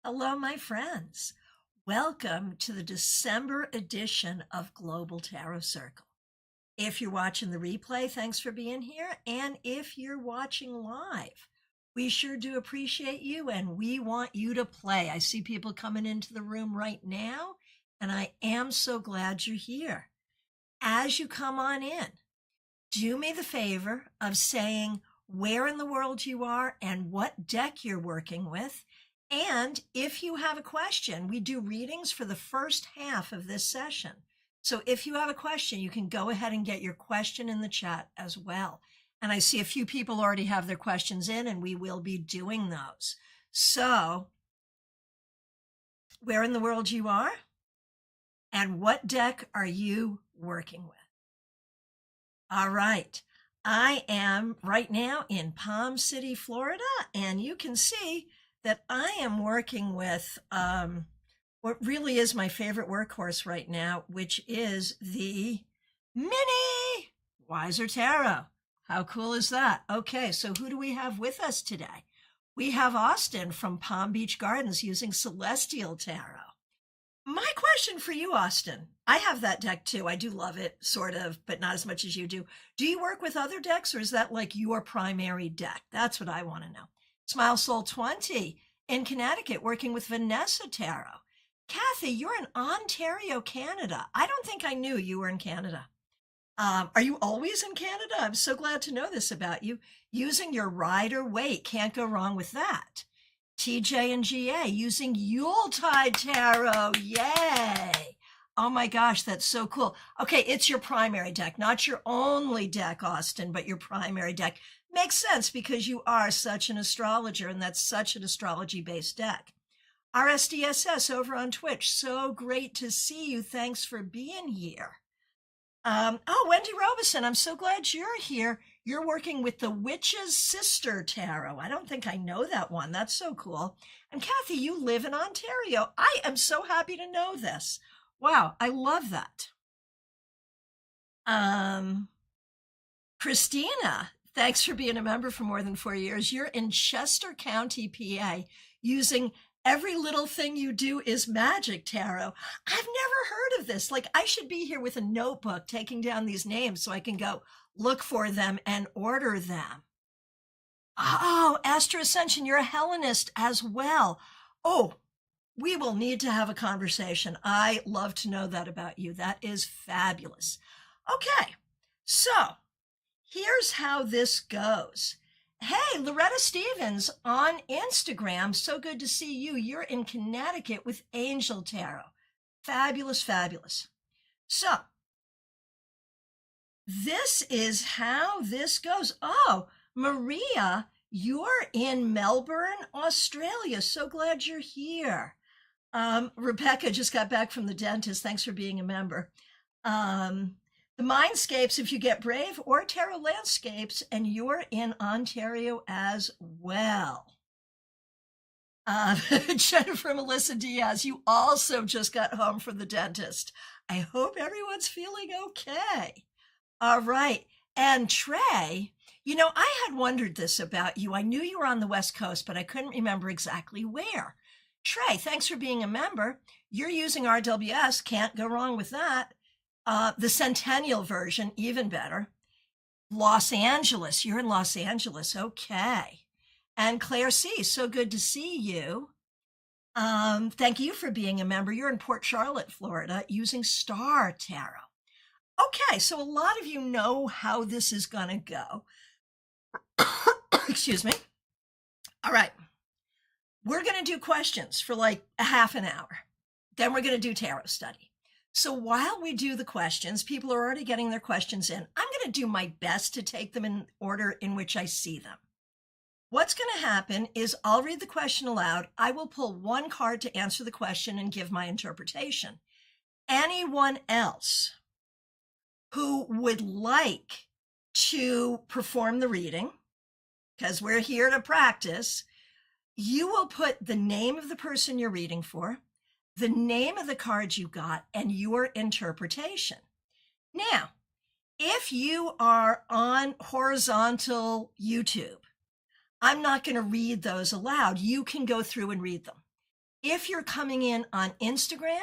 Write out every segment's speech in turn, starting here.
Hello, my friends. Welcome to the December edition of Global Tarot Circle. If you're watching the replay, thanks for being here. And if you're watching live, we sure do appreciate you and we want you to play. I see people coming into the room right now, and I am so glad you're here. As you come on in, do me the favor of saying where in the world you are and what deck you're working with. And if you have a question, we do readings for the first half of this session. So if you have a question, you can go ahead and get your question in the chat as well. And I see a few people already have their questions in, and we will be doing those. So where in the world you are and what deck are you working with? All right. I am right now in Palm City, Florida, and you can see that I am working with what really is my favorite workhorse right now, which is the Mini Wiser Tarot. How cool is that? Okay, so who do we have with us today? We have Austin from Palm Beach Gardens using Celestial Tarot. My question for you, Austin, I have that deck too. I do love it, sort of, but not as much as you do. Do you work with other decks, or is that like your primary deck? That's what I want to know. Smile Soul 20 in Connecticut, working with Vanessa Tarot. Kathy, you're in Ontario, Canada. I don't think I knew you were in Canada. Are you always in Canada? I'm so glad to know this about you. Using your Rider Waite, can't go wrong with that. TJ and GA using Yuletide Tarot. Yay. Oh my gosh, that's so cool. Okay, it's your primary deck, not your only deck, Austin, but your primary deck. Makes sense because you are such an astrologer, and that's such an astrology-based deck. RSDSS over on Twitch. So great to see you. Thanks for being here. Wendy Robeson, I'm so glad you're here. You're working with the Witch's Sister Tarot. I don't think I know that one. That's so cool. And Kathy, you live in Ontario. I am so happy to know this. Wow, I love that. Christina, thanks for being a member for more than 4 years. You're in Chester County, PA, using Every Little Thing You Do Is Magic Tarot. I've never heard of this. Like, I should be here with a notebook taking down these names so I can go look for them and order them. Oh, Astro Ascension, you're a Hellenist as well. Oh, we will need to have a conversation. I love to know that about you. That is fabulous. Okay, so here's how this goes. Hey, Loretta Stevens on Instagram. So good to see you. You're in Connecticut with Angel Tarot. Fabulous, fabulous. So this is how this goes. Oh, Maria, you're in Melbourne, Australia. So glad you're here. Rebecca just got back from the dentist. Thanks for being a member. The Mindscapes, if you get brave, or Tarot Landscapes, and you're in Ontario as well. Jennifer Melissa Diaz, you also just got home from the dentist. I hope everyone's feeling okay. All right. And Trey, you know, I had wondered this about you. I knew you were on the West Coast, but I couldn't remember exactly where. Trey, thanks for being a member. You're using RWS. Can't go wrong with that. The Centennial version, even better. Los Angeles, you're in Los Angeles, okay. And Claire C, so good to see you. Thank you for being a member. You're in Port Charlotte, Florida, using Star Tarot. Okay, so a lot of you know how this is gonna go. Excuse me. All right, we're gonna do questions for like a half an hour. Then we're gonna do tarot study. So while we do the questions, people are already getting their questions in. I'm going to do my best to take them in order in which I see them. What's going to happen is I'll read the question aloud. I will pull one card to answer the question and give my interpretation. Anyone else who would like to perform the reading, because we're here to practice, you will put the name of the person you're reading for, the name of the card you got, and your interpretation. Now, if you are on horizontal YouTube, I'm not going to read those aloud. You can go through and read them. If you're coming in on Instagram,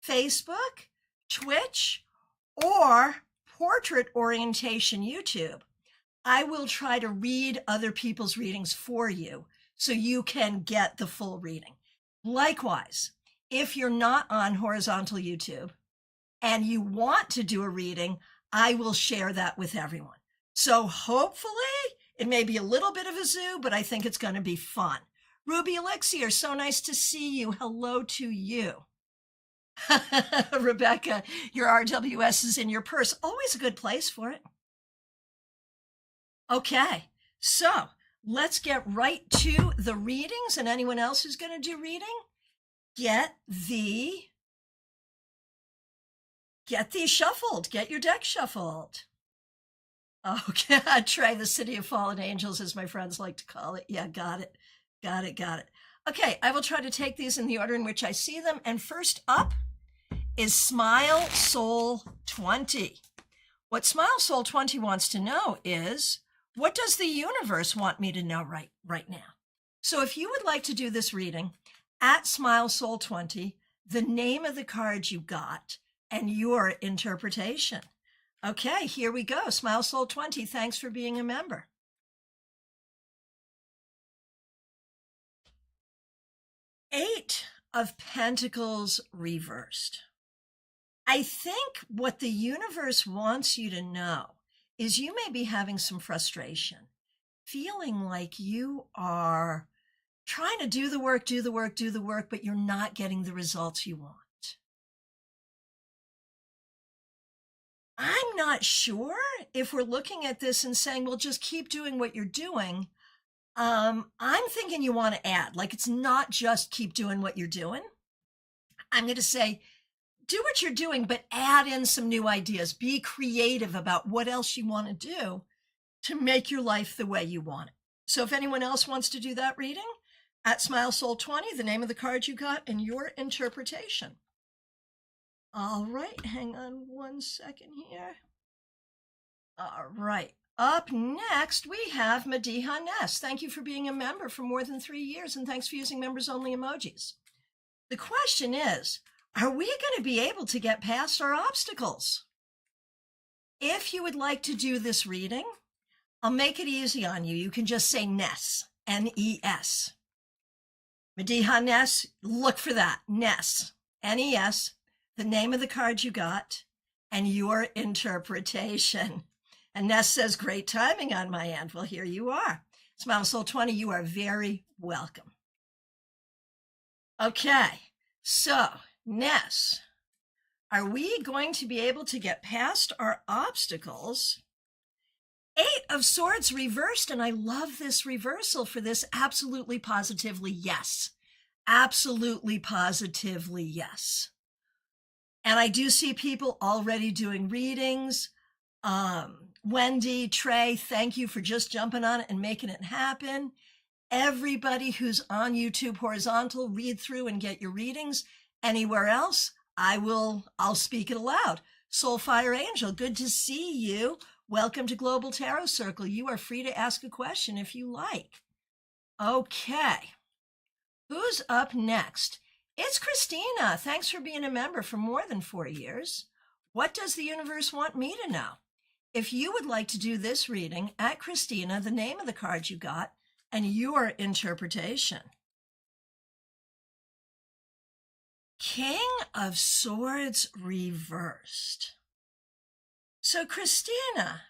Facebook, Twitch, or Portrait Orientation YouTube, I will try to read other people's readings for you so you can get the full reading. Likewise, if you're not on horizontal YouTube and you want to do a reading, I will share that with everyone. So hopefully it may be a little bit of a zoo, but I think it's going to be fun. Ruby Elixir, so nice to see you. Hello to you. Rebecca, your RWS is in your purse. Always a good place for it. Okay, so let's get right to the readings. And anyone else who's going to do reading, get these shuffled. Get your deck shuffled. Okay, Trey, the City of Fallen Angels, as my friends like to call it. Yeah, got it. Okay, I will try to take these in the order in which I see them. And first up is Smile Soul 20. What Smile Soul 20 wants to know is, what does the universe want me to know right now? So if you would like to do this reading, at Smile Soul 20, the name of the card you got and your interpretation. Okay, here we go. Smile Soul 20, thanks for being a member. Eight of Pentacles reversed. I think what the universe wants you to know is you may be having some frustration, feeling like you are trying to do the work, but you're not getting the results you want. I'm not sure if we're looking at this and saying, well, just keep doing what you're doing. I'm thinking you want to add, like it's not just keep doing what you're doing. I'm going to say, do what you're doing, but add in some new ideas. Be creative about what else you want to do to make your life the way you want it. So if anyone else wants to do that reading, at Smile Soul 20, the name of the card you got and your interpretation. All right, hang on one second here. All right, up next, we have Mediha Ness. Thank you for being a member for more than 3 years, and thanks for using members-only emojis. The question is, are we going to be able to get past our obstacles? If you would like to do this reading, I'll make it easy on you. You can just say Ness, N-E-S. Mediha Ness, look for that, Ness, N-E-S, the name of the card you got, and your interpretation. And Ness says, great timing on my end. Well, here you are. Smile Soul 20, you are very welcome. Okay, so Ness, are we going to be able to get past our obstacles? 8 of Swords reversed, and I love this reversal for this. Absolutely, positively, yes. Absolutely, positively, yes. And I do see people already doing readings. Wendy, Trey, thank you for just jumping on it and making it happen. Everybody who's on YouTube Horizontal, read through and get your readings. Anywhere else, I'll speak it aloud. Soulfire Angel, good to see you. Welcome to Global Tarot Circle. You are free to ask a question if you like. Okay, who's up next? It's Christina. Thanks for being a member for more than 4 years. What does the universe want me to know? If you would like to do this reading, at Christina, the name of the card you got and your interpretation. King of Swords reversed. So Christina,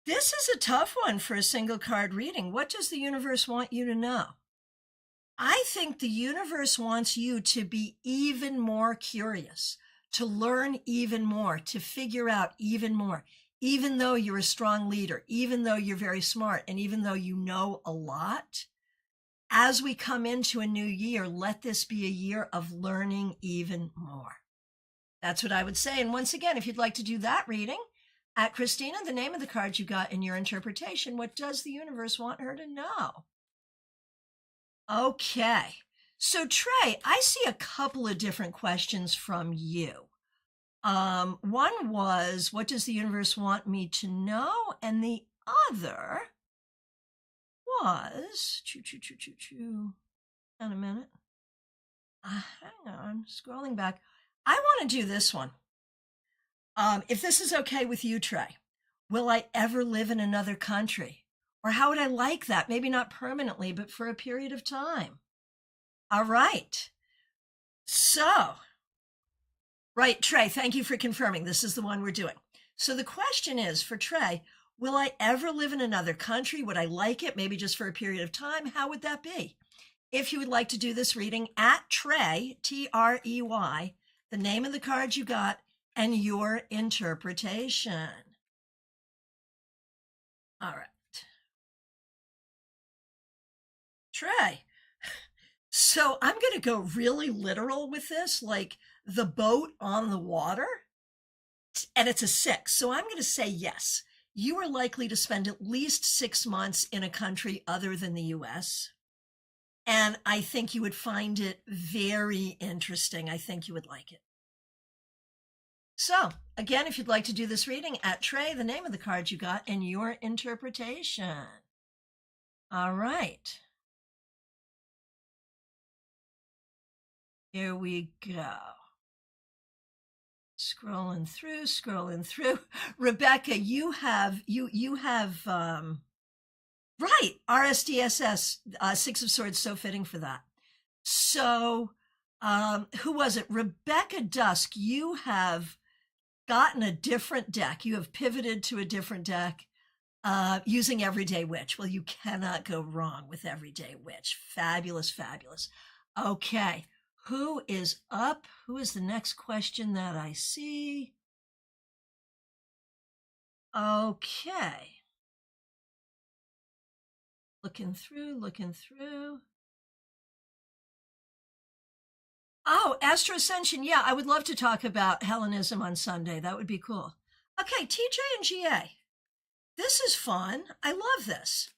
this is a tough one for a single card reading. What does the universe want you to know? I think the universe wants you to be even more curious, to learn even more, to figure out even more, even though you're a strong leader, even though you're very smart, and even though you know a lot. As we come into a new year, let this be a year of learning even more. That's what I would say. And once again, if you'd like to do that reading, at Christina, the name of the card you got in your interpretation, what does the universe want her to know? Okay, so Trey, I see a couple of different questions from you. One was, what does the universe want me to know? And the other was, on a minute. Hang on, scrolling back. I want to do this one. If this is okay with you, Trey, will I ever live in another country? Or how would I like that? Maybe not permanently, but for a period of time. All right. So, right, Trey, thank you for confirming. This is the one we're doing. So the question is for Trey, will I ever live in another country? Would I like it? Maybe just for a period of time? How would that be? If you would like to do this reading, at Trey, Trey, the name of the card you got, and your interpretation. All right. Trey. So I'm going to go really literal with this, like the boat on the water, and it's a 6. So I'm going to say yes. You are likely to spend at least 6 months in a country other than the US. And I think you would find it very interesting. I think you would like it. So, again, if you'd like to do this reading, at Trey, the name of the card you got, and your interpretation. All right. Here we go. Scrolling through. Rebecca, you have right, RSDSS, 6 of Swords, so fitting for that. So, who was it? Rebecca Dusk, you have gotten a different deck. You have pivoted to a different deck using Everyday Witch. Well, you cannot go wrong with Everyday Witch. Fabulous, fabulous. Okay, who is up? Who is the next question that I see? Okay. Looking through. Oh, Astro Ascension. Yeah, I would love to talk about Hellenism on Sunday. That would be cool. Okay, TJ and GA. This is fun. I love this.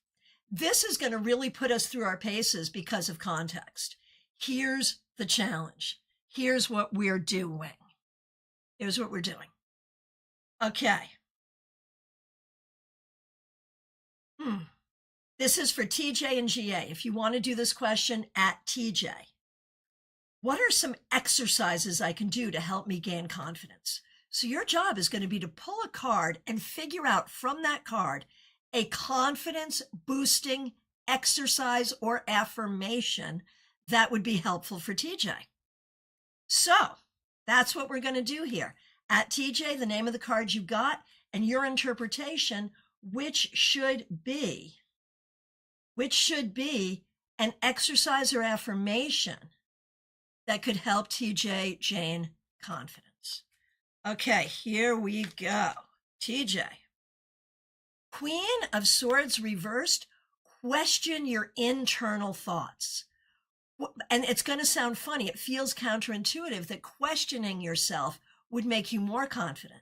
This is going to really put us through our paces because of context. Here's the challenge. Here's what we're doing. Okay. This is for TJ and GA. If you want to do this question, at TJ. What are some exercises I can do to help me gain confidence? So your job is going to be to pull a card and figure out from that card a confidence boosting exercise or affirmation that would be helpful for TJ. So that's what we're going to do here. At TJ, the name of the card you got and your interpretation, which should be an exercise or affirmation that could help TJ gain confidence. Okay, here we go. TJ. Queen of Swords reversed, question your internal thoughts. And it's going to sound funny. It feels counterintuitive that questioning yourself would make you more confident.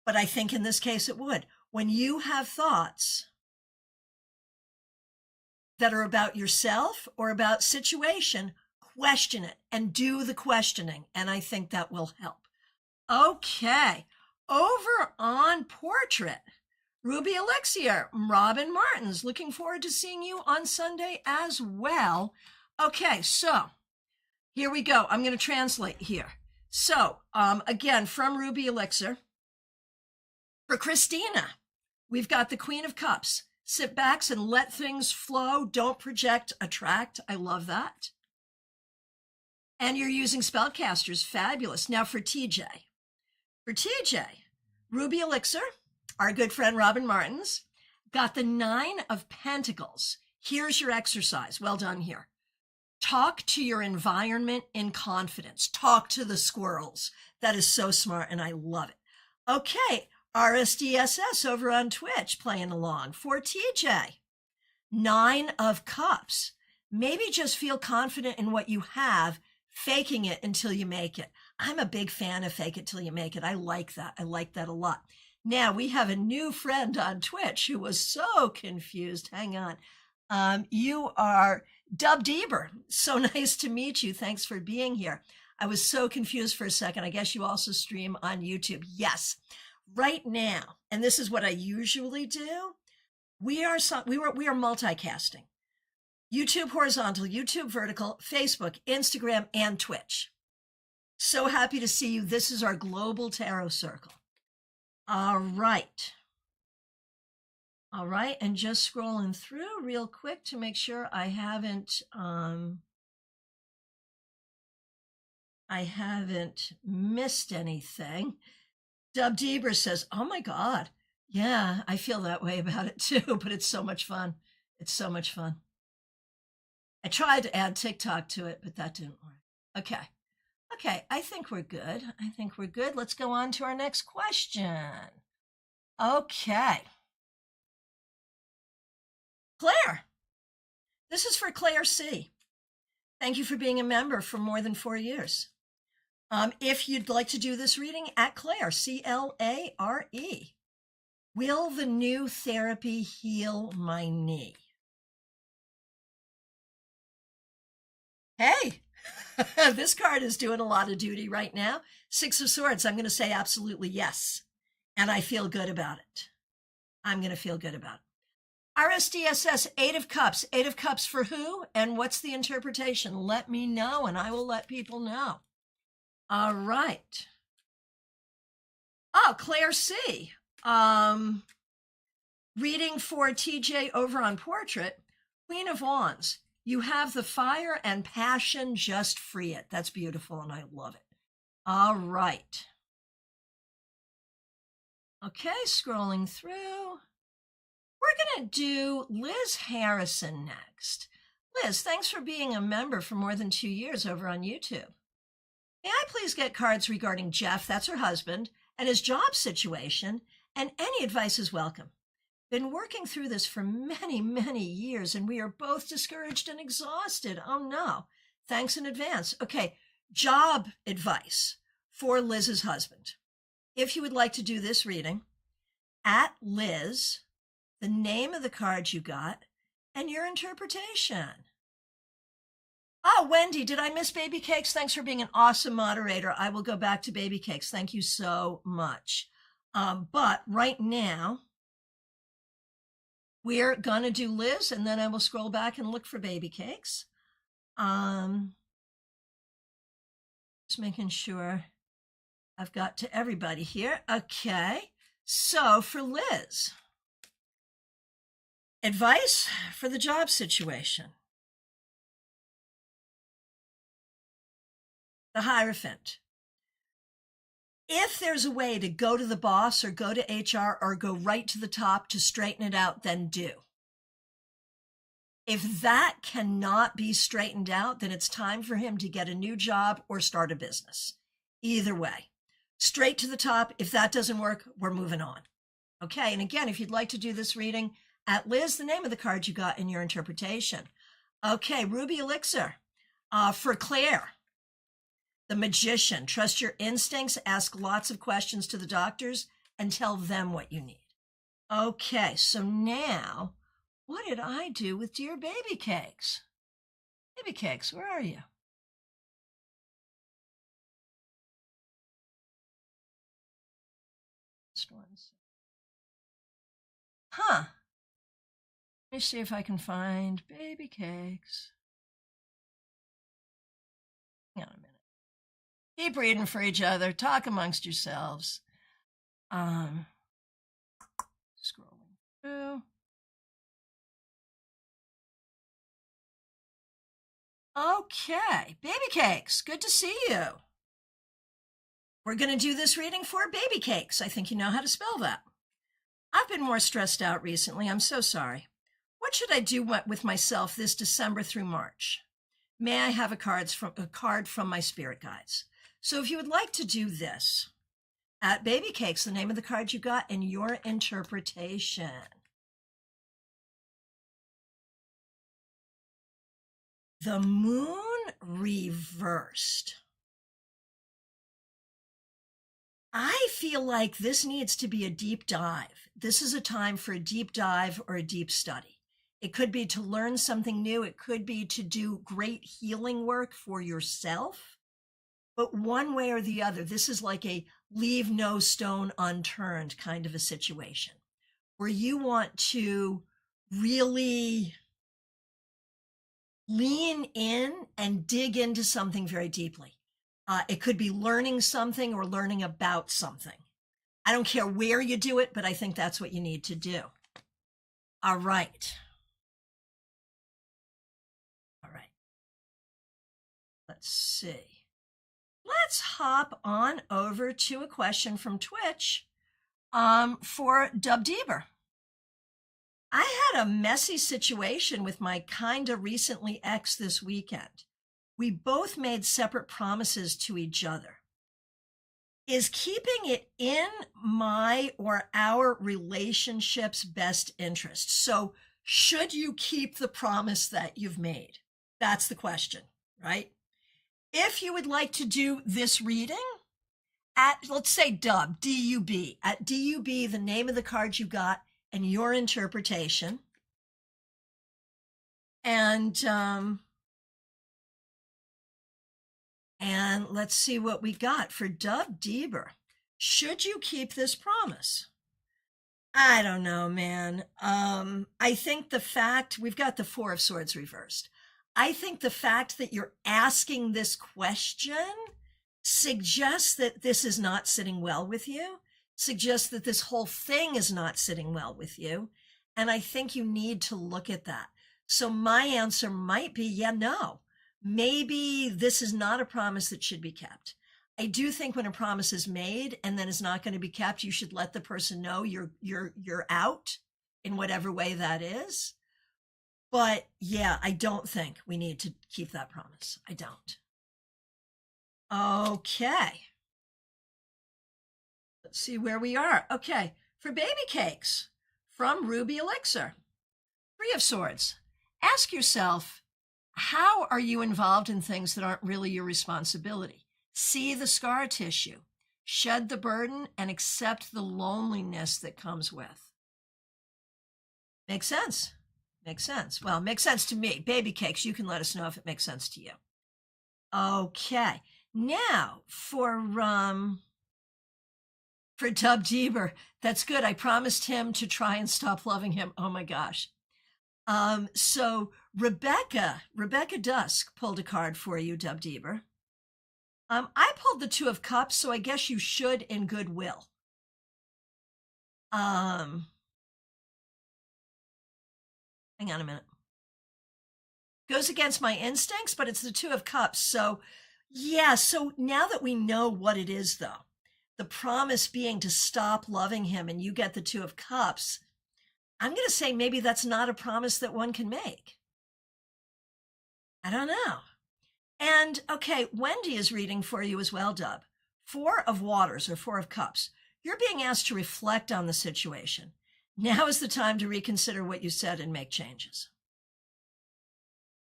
But I think in this case it would. When you have thoughts that are about yourself or about situation, question it and do the questioning. And I think that will help. Okay, over on Portrait, Ruby Elixir, Robin Martins, looking forward to seeing you on Sunday as well. Okay, so here we go. I'm going to translate here. So again, from Ruby Elixir, for Christina, we've got the Queen of Cups. Sit back and let things flow. Don't project, attract. I love that. And you're using spellcasters. Fabulous. Now for TJ. For TJ, Ruby Elixir, our good friend Robin Martins, got the 9 of Pentacles. Here's your exercise. Well done here. Talk to your environment in confidence. Talk to the squirrels. That is so smart, and I love it. Okay, RSDSS over on Twitch playing along. For TJ, 9 of Cups. Maybe just feel confident in what you have, faking it until you make it. I'm a big fan of fake it till you make it. I like that. I like that a lot. Now we have a new friend on Twitch who was so confused. Hang on. You are Dub Deber. So nice to meet you. Thanks for being here. I was so confused for a second. I guess you also stream on YouTube. Yes. Right now, and this is what I usually do, we are multicasting. YouTube horizontal, YouTube vertical, Facebook, Instagram, and Twitch. So happy to see you. This is our global tarot circle. All right. All right. And just scrolling through real quick to make sure I haven't missed anything. Dub Deber says, oh my God. Yeah, I feel that way about it too, but it's so much fun. It's so much fun. I tried to add TikTok to it, but that didn't work. Okay. Okay, I think we're good. I think we're good. Let's go on to our next question. Okay. Claire. This is for Claire C. Thank you for being a member for more than 4 years. If you'd like to do this reading, at Claire, C-L-A-R-E. Will the new therapy heal my knee? Hey, this card is doing a lot of duty right now. 6 of Swords, I'm going to say absolutely yes. And I feel good about it. I'm going to feel good about it. RSDSS, 8 of Cups. 8 of Cups for who? And what's the interpretation? Let me know and I will let people know. All right. Oh, Claire C. Reading for TJ over on Portrait. Queen of Wands. You have the fire and passion, just free it. That's beautiful and I love it. All right. Okay, scrolling through. We're going to do Liz Harrison next. Liz, thanks for being a member for more than 2 years over on YouTube. May I please get cards regarding Jeff, that's her husband, and his job situation, and any advice is welcome. Been working through this for many, many years, and we are both discouraged and exhausted. Oh no. Thanks in advance. Okay, job advice for Liz's husband. If you would like to do this reading, at Liz, the name of the card you got, and your interpretation. Oh, Wendy, did I miss Baby Cakes? Thanks for being an awesome moderator. I will go back to Baby Cakes. Thank you so much. But right now, we're going to do Liz, and then I will scroll back and look for Baby Cakes. Just making sure I've got to everybody here. Okay, so for Liz, advice for the job situation. The Hierophant. If there's a way to go to the boss or go to HR or go right to the top to straighten it out, then do. If that cannot be straightened out, then it's time for him to get a new job or start a business. Either way, straight to the top. If that doesn't work, we're moving on. Okay, and again, if you'd like to do this reading, at Liz, the name of the card you got in your interpretation. Okay, Ruby Elixir. For Claire, the Magician. Trust your instincts, ask lots of questions to the doctors, and tell them what you need. Okay, so now, what did I do with Dear Baby Cakes? Baby Cakes, where are you? Huh. Let me see if I can find Baby Cakes. Hang on a minute. Keep reading for each other. Talk amongst yourselves. Scrolling through. Okay, Baby Cakes, good to see you. We're going to do this reading for Baby Cakes. I think you know how to spell that. I've been more stressed out recently. I'm so sorry. What should I do with myself this December through March? May I have a card from my spirit guides? So if you would like to do this, at Baby Cakes, the name of the card you got and your interpretation. The Moon reversed. I feel like this needs to be a deep dive. This is a time for a deep dive or a deep study. It could be to learn something new. It could be to do great healing work for yourself. But one way or the other, this is like a leave no stone unturned kind of a situation where you want to really lean in and dig into something very deeply. It could be learning something or learning about something. I don't care where you do it, but I think that's what you need to do. All right. All right. Let's see. Let's hop on over to a question from Twitch for Dub Deber. I had a messy situation with my kinda recently ex this weekend. We both made separate promises to each other. Is keeping it in my or our relationship's best interest? So, should you keep the promise that you've made? That's the question, right? If you would like to do this reading at, let's say, Dub, D-U-B, at D-U-B, the name of the card you got and your interpretation. And let's see what we got for Dub Deber. Should you keep this promise? I don't know, man. I think the fact we've got the Four of Swords reversed. I think the fact that you're asking this question suggests that this is not sitting well with you, suggests that this whole thing is not sitting well with you. And I think you need to look at that. So my answer might be, yeah, no. Maybe this is not a promise that should be kept. I do think when a promise is made and then is not going to be kept, you should let the person know you're out in whatever way that is. But yeah, I don't think we need to keep that promise. I don't. Okay. Let's see where we are. Okay. For baby cakes from Ruby Elixir, Three of Swords. Ask yourself, how are you involved in things that aren't really your responsibility? See the scar tissue, shed the burden, and accept the loneliness that comes with. Makes sense. Makes sense. Well, makes sense to me. Baby cakes, you can let us know if it makes sense to you. Okay. Now for Dub Deber. That's good. I promised him to try and stop loving him. Oh my gosh. So Rebecca Dusk pulled a card for you, Dub Deber. I pulled the Two of Cups, so I guess you should in goodwill. Hang on a minute. Goes against my instincts, but it's the Two of Cups. So yeah, so now that we know what it is though, the promise being to stop loving him and you get the Two of Cups, I'm going to say maybe that's not a promise that one can make. I don't know. And okay, Wendy is reading for you as well, Dub. Four of Waters or Four of Cups. You're being asked to reflect on the situation. Now is the time to reconsider what you said and make changes.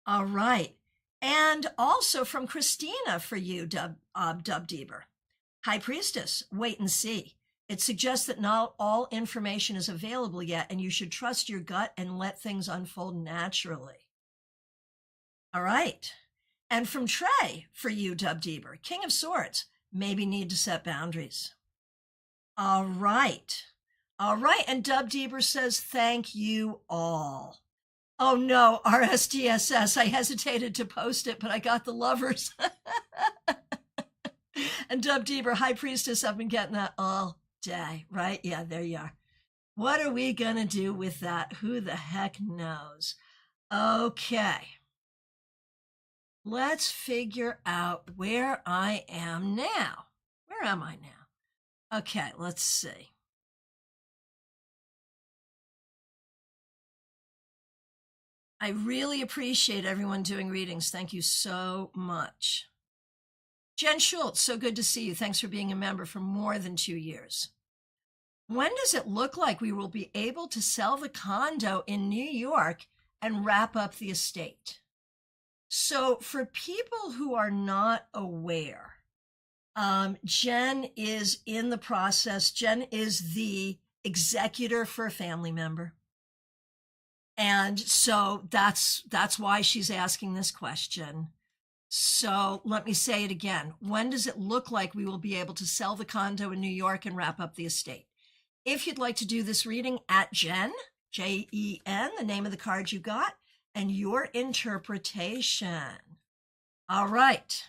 All right. And also from Christina for you, Dub Deber. High Priestess, wait and see. It suggests that not all information is available yet, and you should trust your gut and let things unfold naturally. All right. And from Trey, for you, Dub Deber, King of Swords, maybe need to set boundaries. All right. All right. And Dub Deber says, thank you all. Oh no, RSDSS. I hesitated to post it, but I got the lovers. And Dub Deber, High Priestess, I've been getting that all day, right? Yeah, there you are. What are we going to do with that? Who the heck knows? Okay. Let's figure out where I am now. Where am I now? Okay, let's see. I really appreciate everyone doing readings. Thank you so much. Jen Schultz, so good to see you. Thanks for being a member for more than 2 years. When does it look like we will be able to sell the condo in New York and wrap up the estate? So for people who are not aware, Jen is in the process. Jen is the executor for a family member. And so that's why she's asking this question. So let me say it again. When does it look like we will be able to sell the condo in New York and wrap up the estate? If you'd like to do this reading at Jen, Jen, the name of the card you got, and your interpretation. All right,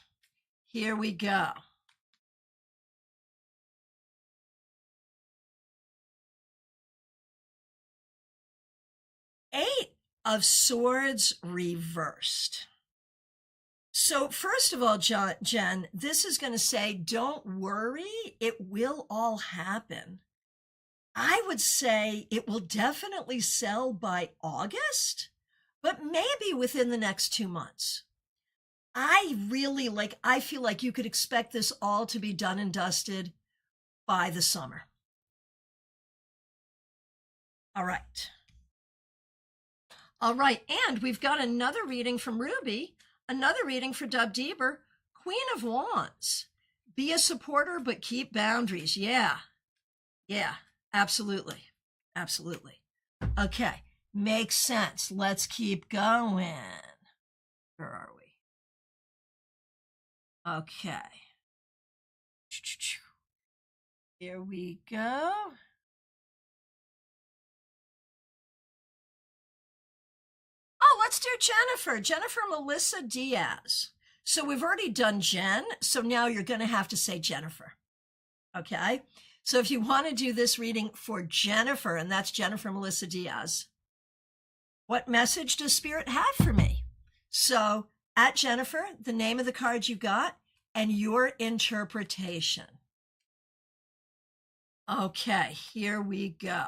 here we go. Eight of Swords reversed. So first of all, Jen, this is going to say, don't worry, it will all happen. I would say it will definitely sell by August, but maybe within the next 2 months. I feel like you could expect this all to be done and dusted by the summer. All right. All right, and we've got another reading from Ruby, another reading for Dub Deeber, Queen of Wands. Be a supporter, but keep boundaries. Yeah, absolutely. Absolutely. Okay, makes sense. Let's keep going. Where are we? Okay. Here we go. Oh, let's do Jennifer Melissa Diaz. So we've already done Jen, so now you're going to have to say Jennifer. Okay? So if you want to do this reading for Jennifer, and that's Jennifer Melissa Diaz, what message does Spirit have for me? So at Jennifer, the name of the card you got, and your interpretation. Okay, here we go.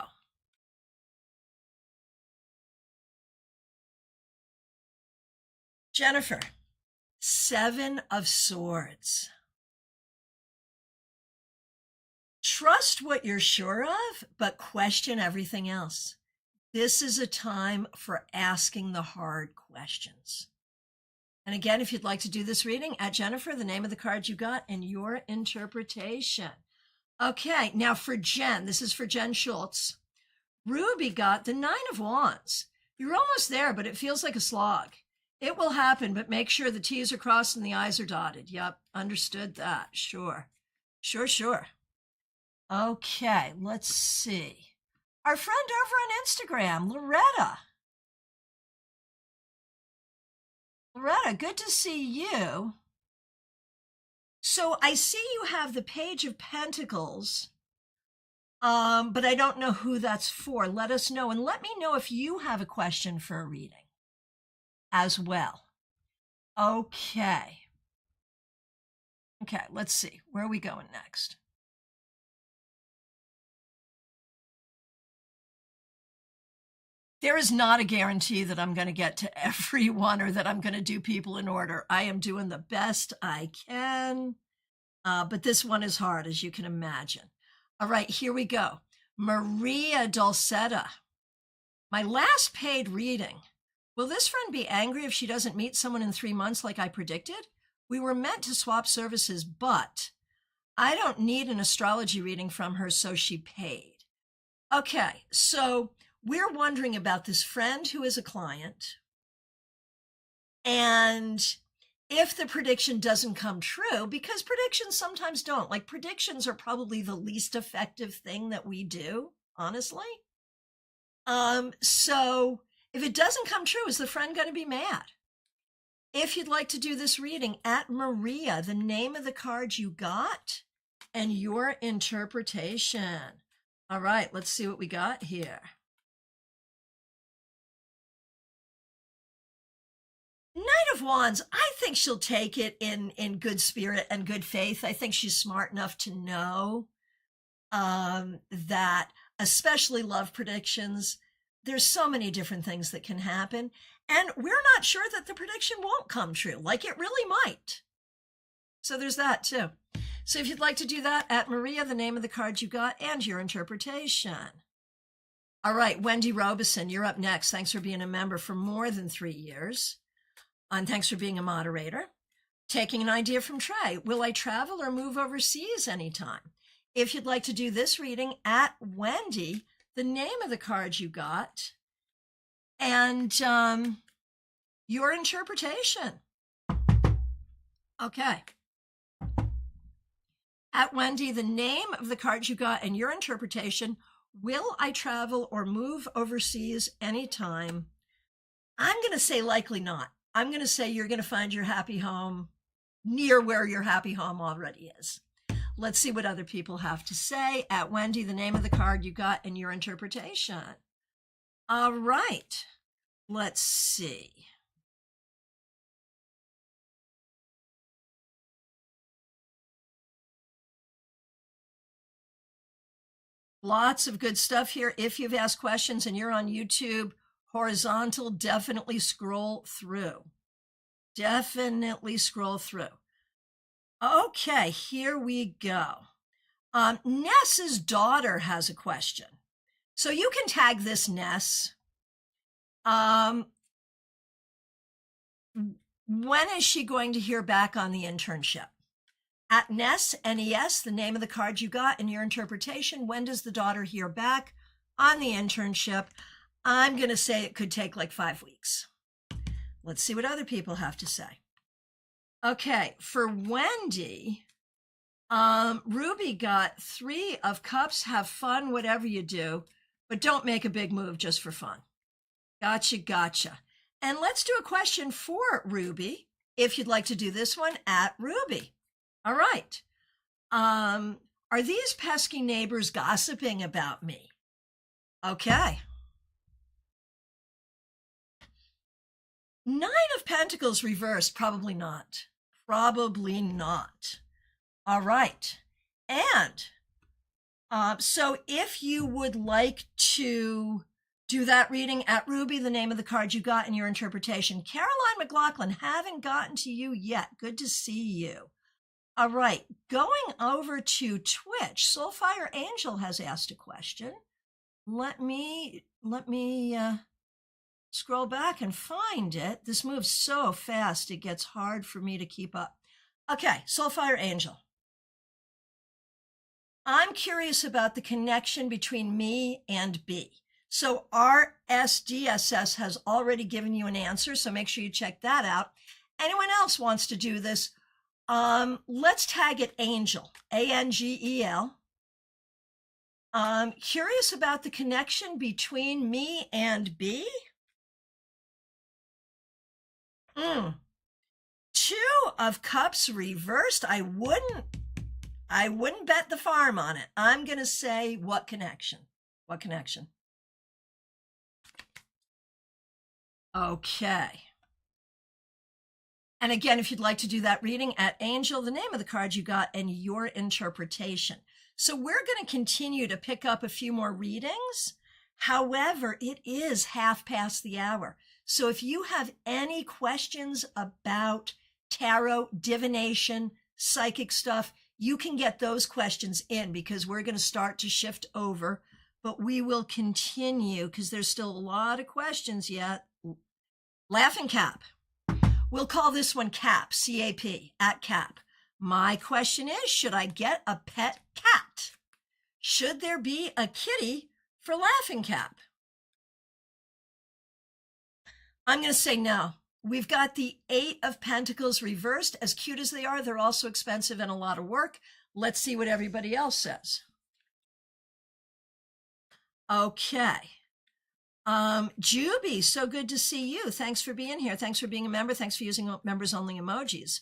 Jennifer, 7 of Swords. Trust what you're sure of, but question everything else. This is a time for asking the hard questions. And again, if you'd like to do this reading, at Jennifer, the name of the card you got, and your interpretation. Okay, now for Jen, this is for Jen Schultz. Ruby got the 9 of Wands. You're almost there, but it feels like a slog. It will happen, but make sure the T's are crossed and the I's are dotted. Yep, understood that. Sure. Okay, let's see. Our friend over on Instagram, Loretta. Loretta, good to see you. So I see you have the Page of Pentacles, but I don't know who that's for. Let us know, and let me know if you have a question for a reading as well. Okay, let's see. Where are we going next? There is not a guarantee that I'm going to get to everyone or that I'm going to do people in order. I am doing the best I can, but this one is hard, as you can imagine. All right, here we go. Maria Dulcetta. My last paid reading. Will this friend be angry if she doesn't meet someone in 3 months like I predicted? We were meant to swap services, but I don't need an astrology reading from her, so she paid. Okay, so we're wondering about this friend who is a client, and if the prediction doesn't come true, because predictions sometimes don't. Like, predictions are probably the least effective thing that we do, honestly. So if it doesn't come true, is the friend going to be mad? If you'd like to do this reading, at Maria, the name of the card you got and your interpretation. All right, let's see what we got here. Knight of Wands, I think she'll take it in good spirit and good faith. I think she's smart enough to know that, especially love predictions, there's so many different things that can happen. And we're not sure that the prediction won't come true, like it really might. So there's that too. So if you'd like to do that, at Maria, the name of the card you got and your interpretation. All right, Wendy Robeson, you're up next. Thanks for being a member for more than 3 years. And thanks for being a moderator. Taking an idea from Trey. Will I travel or move overseas anytime? If you'd like to do this reading, at Wendy, the name of the card you got and your interpretation. Okay. At Wendy, the name of the card you got and your interpretation. Will I travel or move overseas anytime? I'm going to say likely not. I'm going to say you're going to find your happy home near where your happy home already is. Let's see what other people have to say. At Wendy, the name of the card you got and your interpretation. All right. Let's see. Lots of good stuff here. If you've asked questions and you're on YouTube, horizontal, definitely scroll through. Definitely scroll through. Okay, here we go. Ness's daughter has a question. So you can tag this Ness. When is she going to hear back on the internship? At Ness, N-E-S, the name of the card you got and your interpretation. When does the daughter hear back on the internship? I'm going to say it could take like 5 weeks. Let's see what other people have to say. Okay, for Wendy, Ruby got 3 of Cups. Have fun, whatever you do, but don't make a big move just for fun. Gotcha. And let's do a question for Ruby. If you'd like to do this one, at Ruby. All right. Are these pesky neighbors gossiping about me? Okay. 9 of Pentacles reversed. Probably not. Probably not. All right. And so if you would like to do that reading at Ruby, the name of the card you got and your interpretation. Caroline McLaughlin, haven't gotten to you yet. Good to see you. All right, going over to Twitch, Soulfire Angel has asked a question. Let me scroll back and find it. This moves so fast, it gets hard for me to keep up. Okay, Soulfire Angel. I'm curious about the connection between me and B. So RSDSS has already given you an answer, so make sure you check that out. Anyone else wants to do this? Let's tag it Angel, A-N-G-E-L. Curious about the connection between me and B. 2 of Cups reversed. I wouldn't bet the farm on it. I'm going to say what connection? What connection? Okay. And again, if you'd like to do that reading at Angel, the name of the card you got and your interpretation. So we're going to continue to pick up a few more readings. However, it is 1:30. So if you have any questions about tarot, divination, psychic stuff, you can get those questions in because we're going to start to shift over, but we will continue because there's still a lot of questions yet. Laughing Cap. We'll call this one Cap, C-A-P, at Cap. My question is, should I get a pet cat? Should there be a kitty for Laughing Cap? I'm going to say no. We've got the 8 of Pentacles reversed. As cute as they are, they're also expensive and a lot of work. Let's see what everybody else says. Okay. Juby, so good to see you. Thanks for being here. Thanks for being a member. Thanks for using members only emojis.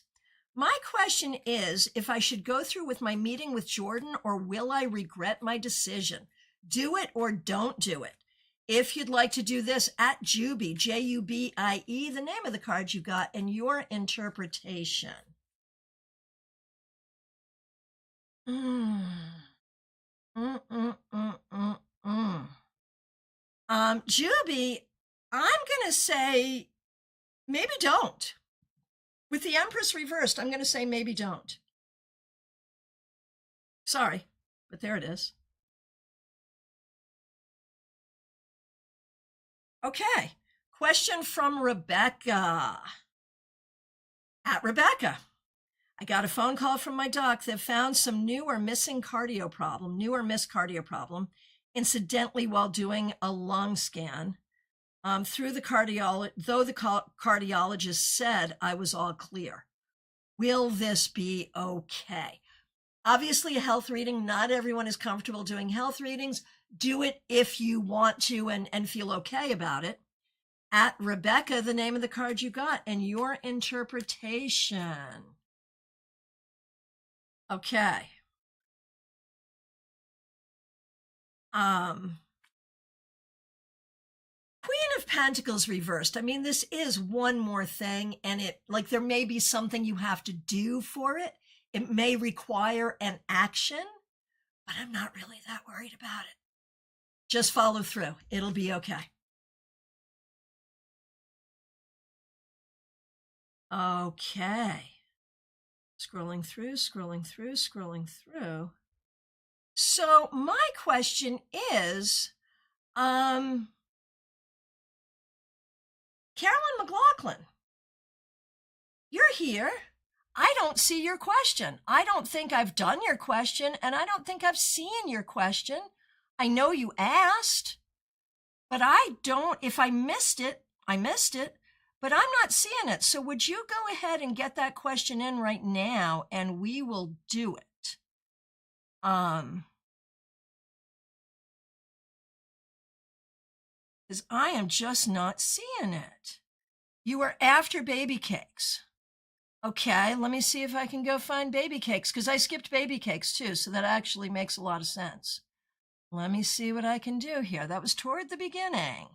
My question is if I should go through with my meeting with Jordan or will I regret my decision? Do it or don't do it. If you'd like to do this at Juby, J-U-B-I-E, the name of the card you got and your interpretation. Juby, I'm going to say maybe don't. With the Empress reversed, I'm going to say maybe don't. Sorry, but there it is. Okay, question from Rebecca. At Rebecca, I got a phone call from my doc. They've found some new or missing cardio problem, incidentally while doing a lung scan. Though the cardiologist said I was all clear. Will this be okay? Obviously, a health reading, not everyone is comfortable doing health readings. Do it if you want to and feel okay about it. At Rebecca, the name of the card you got and your interpretation. Okay. Queen of Pentacles reversed. I mean, this is one more thing, and there may be something you have to do for it. It may require an action, but I'm not really that worried about it. Just follow through. It'll be okay. Okay. Scrolling through. So my question is, Carolyn McLaughlin, you're here. I don't see your question. I don't think I've done your question, and I don't think I've seen your question. I know you asked, but I don't. If I missed it, I missed it, but I'm not seeing it. So would you go ahead and get that question in right now, and we will do it. Because I am just not seeing it. You were after baby cakes. Okay, let me see if I can go find baby cakes, because I skipped baby cakes too, so that actually makes a lot of sense. Let me see what I can do here. That was toward the beginning.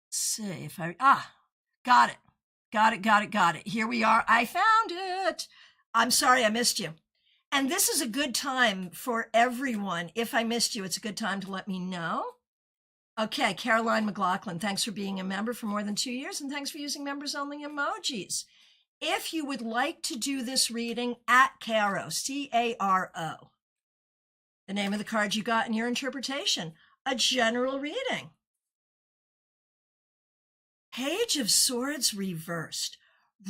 Let's see if got it. Here we are. I found it. I'm sorry I missed you. And this is a good time for everyone. If I missed you, it's a good time to let me know. Okay, Caroline McLaughlin, thanks for being a member for more than 2 years, and thanks for using members-only emojis. If you would like to do this reading, at Caro, C-A-R-O, the name of the card you got in your interpretation, a general reading. Page of Swords reversed.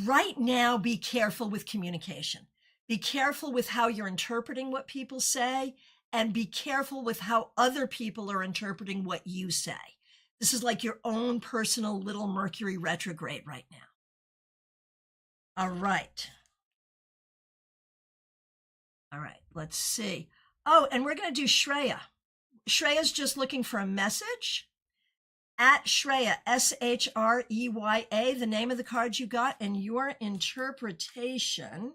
Right now, be careful with communication. Be careful with how you're interpreting what people say, and be careful with how other people are interpreting what you say. This is like your own personal little Mercury retrograde right now. All right, let's see. Oh, and we're going to do Shreya. Shreya's just looking for a message. At Shreya, S-H-R-E-Y-A, the name of the card you got and your interpretation.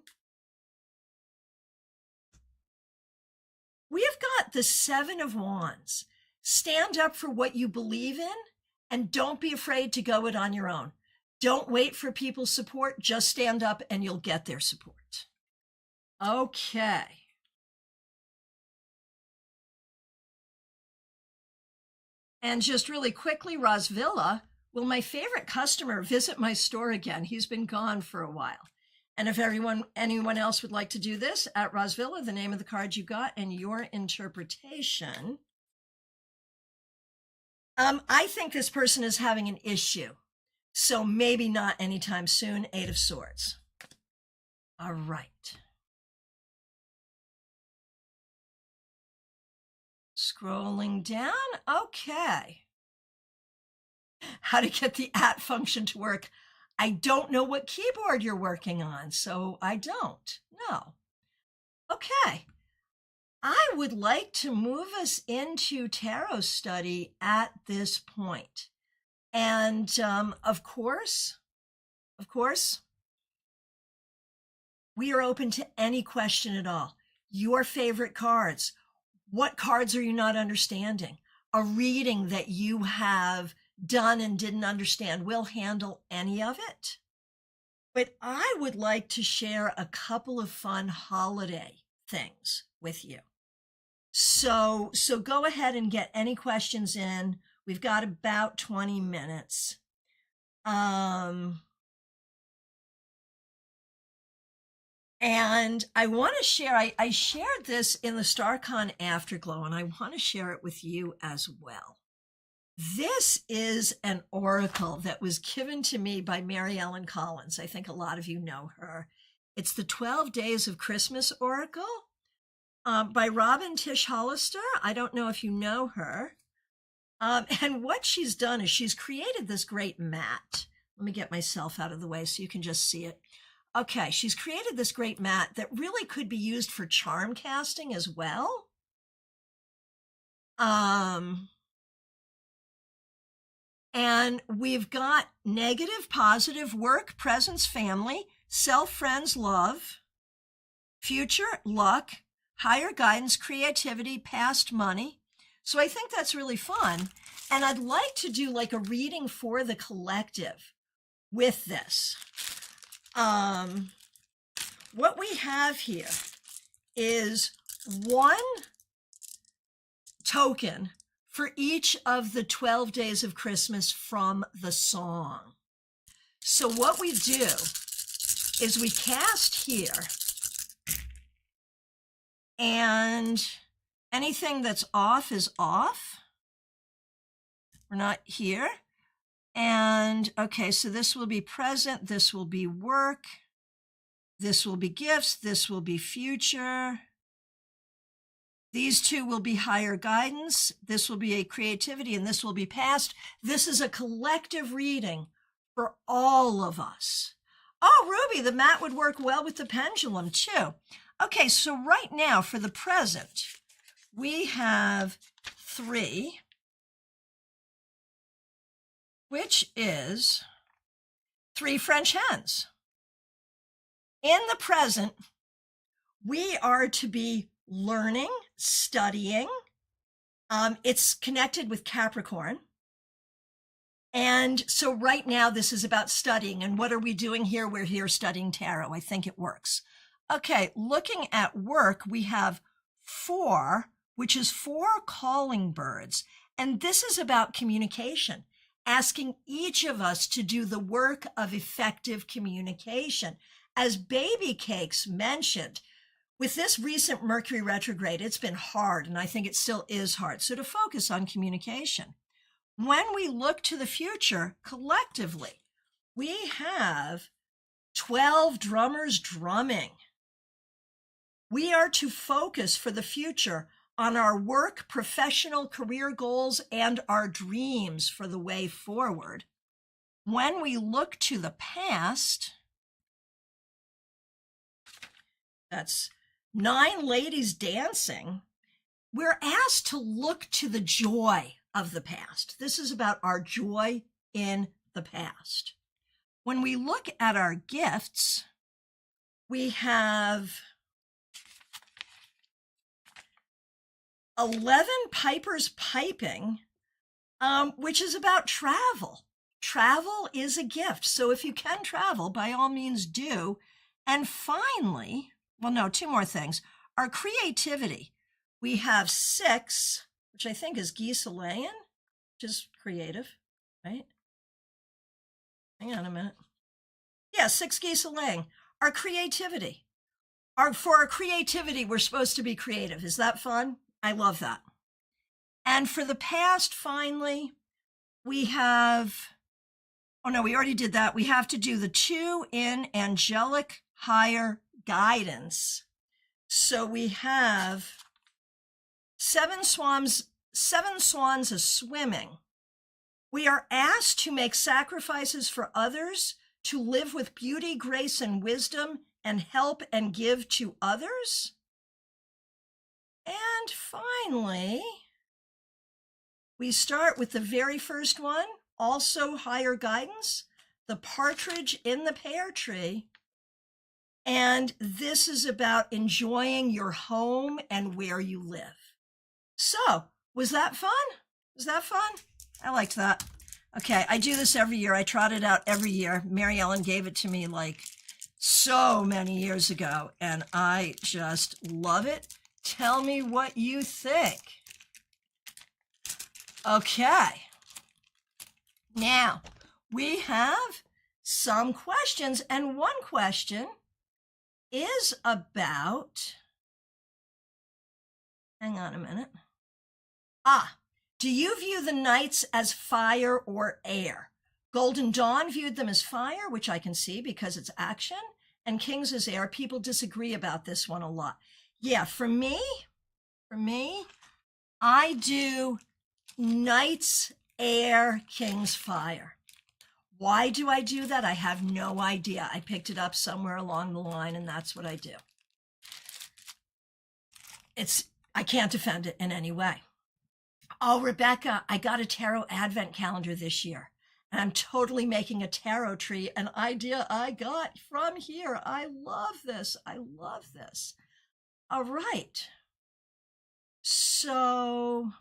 We have got the Seven of Wands. Stand up for what you believe in, and don't be afraid to go it on your own. Don't wait for people's support. Just stand up and you'll get their support. Okay. And just really quickly, Rosvilla, will my favorite customer visit my store again? He's been gone for a while. And if anyone else would like to do this, at Rosvilla, the name of the card you got and your interpretation. I think this person is having an issue. So maybe not anytime soon. Eight of Swords. All right. Scrolling down. Okay. How to get the at function to work. I don't know what keyboard you're working on, so I don't know. Okay. I would like to move us into tarot study at this point. And of course, we are open to any question at all. Your favorite cards. What cards are you not understanding? A reading that you have done and didn't understand. We'll handle any of it. But I would like to share a couple of fun holiday things with you. So go ahead and get any questions in. We've got about 20 minutes. And I want to share, I shared this in the StaarCon Afterglow, and I want to share it with you as well. This is an oracle that was given to me by Mary Ellen Collins. I think a lot of you know her. It's the 12 Days of Christmas Oracle by Robin Tish Hollister. I don't know if you know her. And what she's done is she's created this great mat. Let me get myself out of the way so you can just see it. Okay, she's created this great mat that really could be used for charm casting as well. And we've got negative, positive, work, presence, family, self, friends, love, future, luck, higher guidance, creativity, past, money. So I think that's really fun. And I'd like to do like a reading for the collective with this. What we have here is one token for each of the 12 days of Christmas from the song. So what we do is we cast here, and anything that's off is off. We're not here. And okay, so this will be present, this will be work, this will be gifts, this will be future. These two will be higher guidance, this will be a creativity, and this will be past. This is a collective reading for all of us. Oh, Ruby, the mat would work well with the pendulum too. Okay, so right now for the present, we have 3, which is 3 French hens. In the present, we are to be learning, studying. It's connected with Capricorn. And so right now, this is about studying. And what are we doing here? We're here studying tarot. I think it works. Okay, looking at work, we have 4, which is 4 calling birds. And this is about communication, asking each of us to do the work of effective communication. As Baby Cakes mentioned, with this recent Mercury retrograde, it's been hard, and I think it still is hard. So to focus on communication. When we look to the future collectively, we have 12 drummers drumming. We are to focus for the future on our work, professional career goals, and our dreams for the way forward. When we look to the past, that's 9 ladies dancing. We're asked to look to the joy of the past. This is about our joy in the past. When we look at our gifts, we have 11 pipers piping, which is about travel. Travel is a gift. So if you can travel, by all means do. And finally, well, no, 2 more things. Our creativity. We have 6, which I think is geese a-laying, which is creative, right? Hang on a minute. Yeah, 6 geese a-laying. Our creativity. For our creativity, we're supposed to be creative. Is that fun? I love that. And for the past, finally, we have, oh no, we already did that. We have to do the 2 in angelic higher guidance. So we have 7 swans a swimming. We are asked to make sacrifices for others, to live with beauty, grace, and wisdom, and help and give to others. And finally, we start with the very first one, also higher guidance, the partridge in the pear tree. And this is about enjoying your home and where you live. So, was that fun? Was that fun? I liked that. Okay, I do this every year. I trot it out every year. Mary Ellen gave it to me like so many years ago, and I just love it. Tell me what you think. Okay. Now, we have some questions, and one question is about, hang on a minute. Do you view the nights as fire or air? Golden Dawn viewed them as fire, which I can see because it's action, and Kings as air. People disagree about this one a lot. Yeah, for me, I do nights, air, Kings, fire. Why do I do that? I have no idea. I picked it up somewhere along the line, and that's what I do. I can't defend it in any way. Oh, Rebecca, I got a tarot advent calendar this year. And I'm totally making a tarot tree, an idea I got from here. I love this. I love this. All right. So,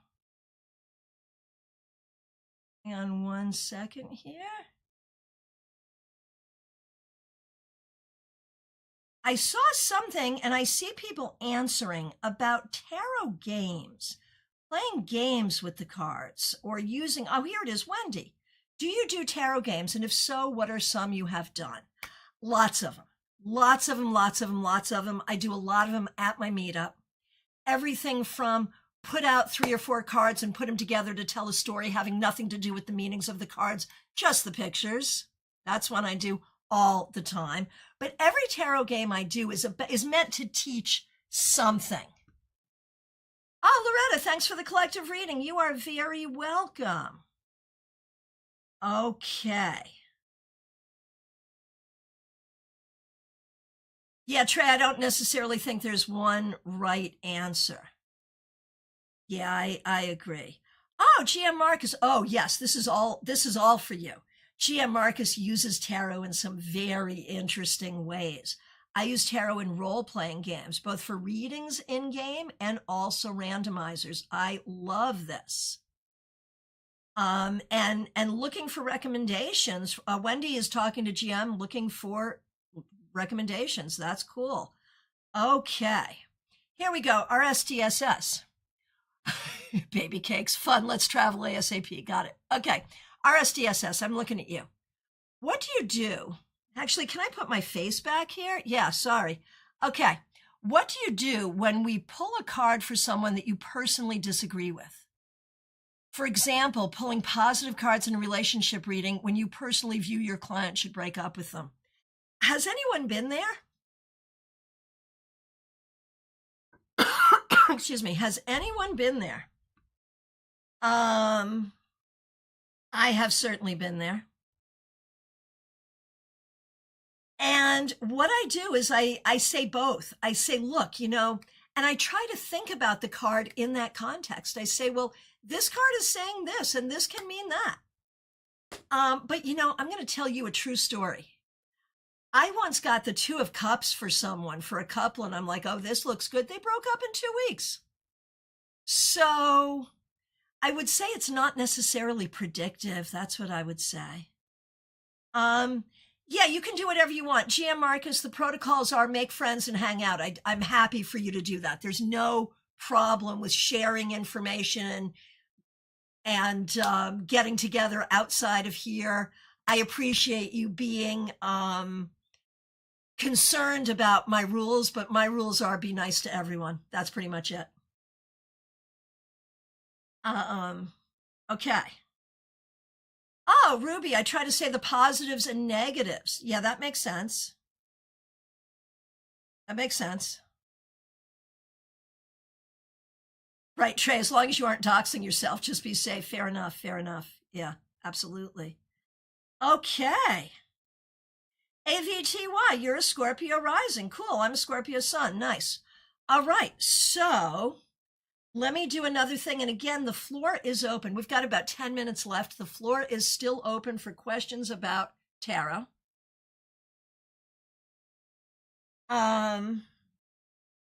hang on 1 second here. I saw something and I see people answering about tarot games, playing games with the cards or using, oh, here it is, Wendy. Do you do tarot games? And if so, what are some you have done? Lots of them. Lots of them, lots of them, lots of them. I do a lot of them at my meetup. Everything from put out 3 or 4 cards and put them together to tell a story having nothing to do with the meanings of the cards, just the pictures. That's one I do all the time. But every tarot game I do is meant to teach something. Oh, Loretta, thanks for the collective reading. You are very welcome. Okay. Yeah, Trey, I don't necessarily think there's one right answer. Yeah, I agree. Oh, GM Marcus. Oh, yes, this is all for you. GM Marcus uses tarot in some very interesting ways. I use tarot in role-playing games, both for readings in-game and also randomizers. I love this. And looking for recommendations. Wendy is talking to GM, looking for recommendations. That's cool. Okay, here we go. RSTSS. Baby cakes, fun. Let's travel ASAP. Got it. Okay, RSTSS. I'm looking at you. What do you do? Actually, can I put my face back here? Yeah, sorry. Okay, what do you do when we pull a card for someone that you personally disagree with? For example, pulling positive cards in a relationship reading when you personally view your client should break up with them. Has anyone been there? Excuse me. Has anyone been there? I have certainly been there. And what I do is I say both. I say, look, and I try to think about the card in that context. I say, well, this card is saying this, and this can mean that. But, I'm going to tell you a true story. I once got the 2 of Cups for someone, for a couple, and I'm like, oh, this looks good. They broke up in 2 weeks. So I would say it's not necessarily predictive. That's what I would say. Yeah, you can do whatever you want. GM Marcus, the protocols are make friends and hang out. I'm happy for you to do that. There's no problem with sharing information and getting together outside of here. I appreciate you being concerned about my rules, but my rules are be nice to everyone. That's pretty much it. Okay. Oh, Ruby, I try to say the positives and negatives. Yeah, that makes sense. That makes sense. Right, Trey, as long as you aren't doxing yourself, just be safe. Fair enough, fair enough. Yeah, absolutely. Okay. AVTY, you're a Scorpio rising. Cool, I'm a Scorpio sun. Nice. All right, so let me do another thing. And again, the floor is open. We've got about 10 minutes left. The floor is still open for questions about tarot.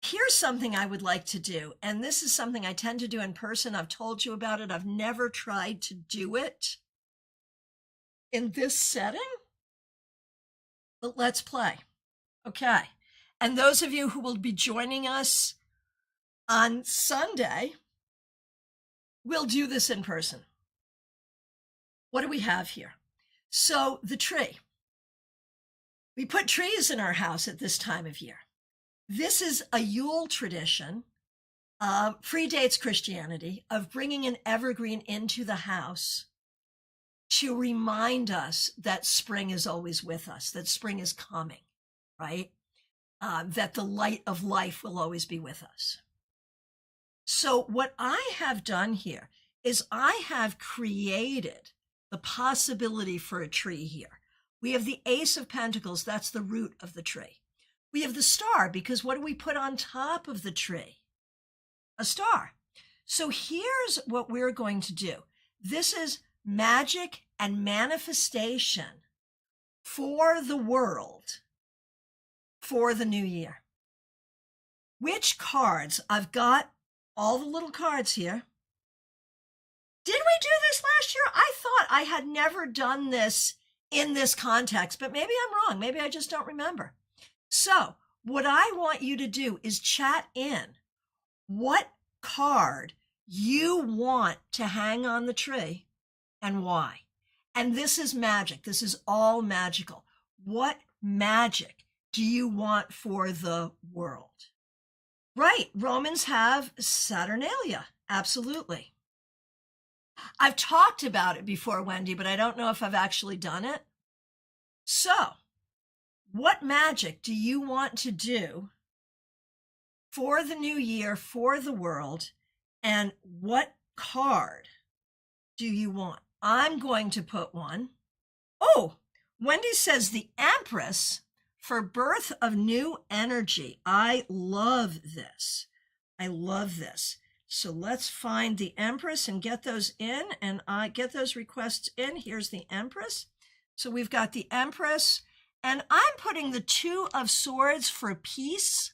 Here's something I would like to do. And this is something I tend to do in person. I've told you about it. I've never tried to do it in this setting. But let's play. Okay. And those of you who will be joining us on Sunday, we'll do this in person. What do we have here? So the tree. We put trees in our house at this time of year. This is a Yule tradition, predates Christianity, of bringing an evergreen into the house to remind us that spring is always with us, that spring is coming, right? That the light of life will always be with us. So what I have done here is I have created the possibility for a tree here. We have the Ace of Pentacles, that's the root of the tree. We have the star, because what do we put on top of the tree? A star. So here's what we're going to do. This is magic and manifestation for the world for the new year. Which cards? I've got all the little cards here. Did we do this last year? I thought I had never done this in this context, but maybe I'm wrong. Maybe I just don't remember. So what I want you to do is chat in what card you want to hang on the tree and why. And this is magic. This is all magical. What magic do you want for the world? Right. Romans have Saturnalia. Absolutely. I've talked about it before, Wendy, but I don't know if I've actually done it. So, what magic do you want to do for the new year, for the world, and what card do you want? I'm going to put one. Oh, Wendy says the Empress for birth of new energy. I love this. I love this. So let's find the Empress and get those in, and I get those requests in. Here's the Empress. So we've got the Empress, and I'm putting the Two of Swords for peace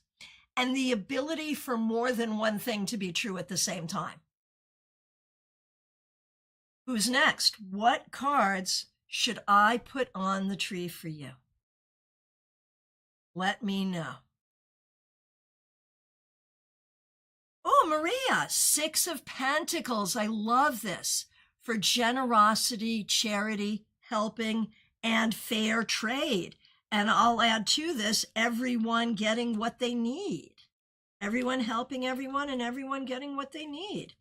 and the ability for more than one thing to be true at the same time. Who's next? What cards should I put on the tree for you? Let me know. Oh, Maria, Six of Pentacles. I love this for generosity, charity, helping, and fair trade. And I'll add to this, everyone getting what they need. Everyone helping everyone and everyone getting what they need.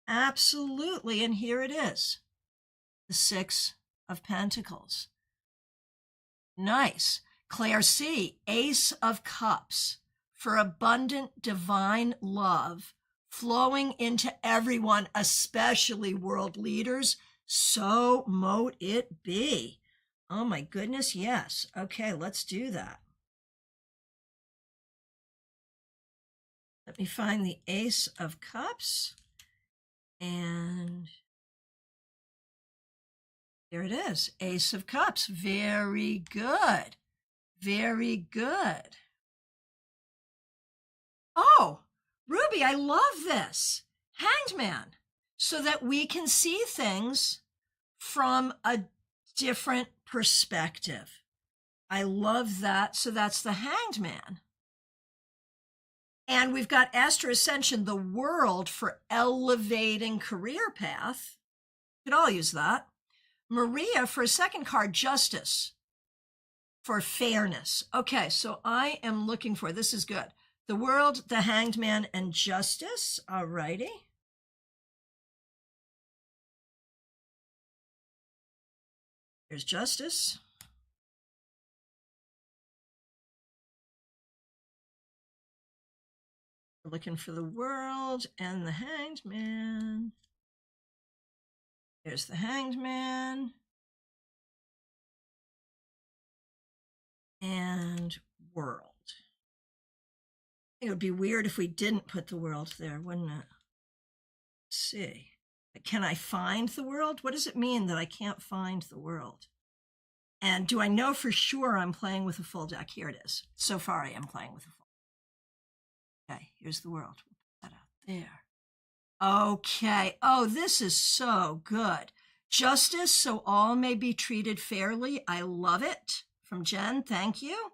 Absolutely. And here it is, the Six of Pentacles. Nice. Claire C., Ace of Cups for abundant divine love flowing into everyone, especially world leaders. So mote it be. Oh my goodness, yes. Okay, let's do that. Let me find the Ace of Cups. And here it is, Ace of Cups. Very good. Very good. Oh, Ruby, I love this. Hanged Man, so that we can see things from a different perspective. I love that. So that's the Hanged Man. And we've got Astro Ascension, the world for elevating career path. You could all use that. Maria for a second card, Justice for fairness. Okay, so I am looking for, this is good. The world, the Hanged Man, and Justice. All righty. Here's Justice. We're looking for the world and the Hanged Man. There's the Hanged Man. And world. I think it would be weird if we didn't put the world there, wouldn't it? Let's see. Can I find the world? What does it mean that I can't find the world? And do I know for sure I'm playing with a full deck? Here it is. So far I am playing with a full deck. Okay, here's the world. We'll put that out there. Okay. Oh, this is so good. Justice, so all may be treated fairly. I love it. From Jen, thank you.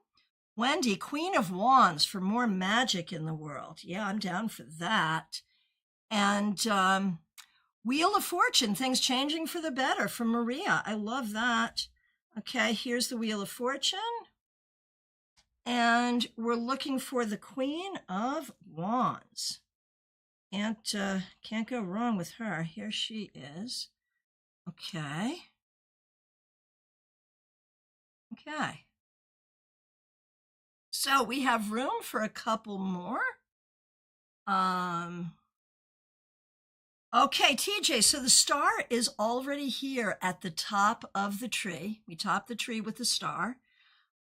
Wendy, Queen of Wands for more magic in the world. Yeah, I'm down for that. And Wheel of Fortune, things changing for the better from Maria. I love that. Okay, here's the Wheel of Fortune. And we're looking for the Queen of Wands. Can't go wrong with her. Here she is. Okay. Okay. So we have room for a couple more. Okay, TJ, so the star is already here at the top of the tree. We top the tree with the star.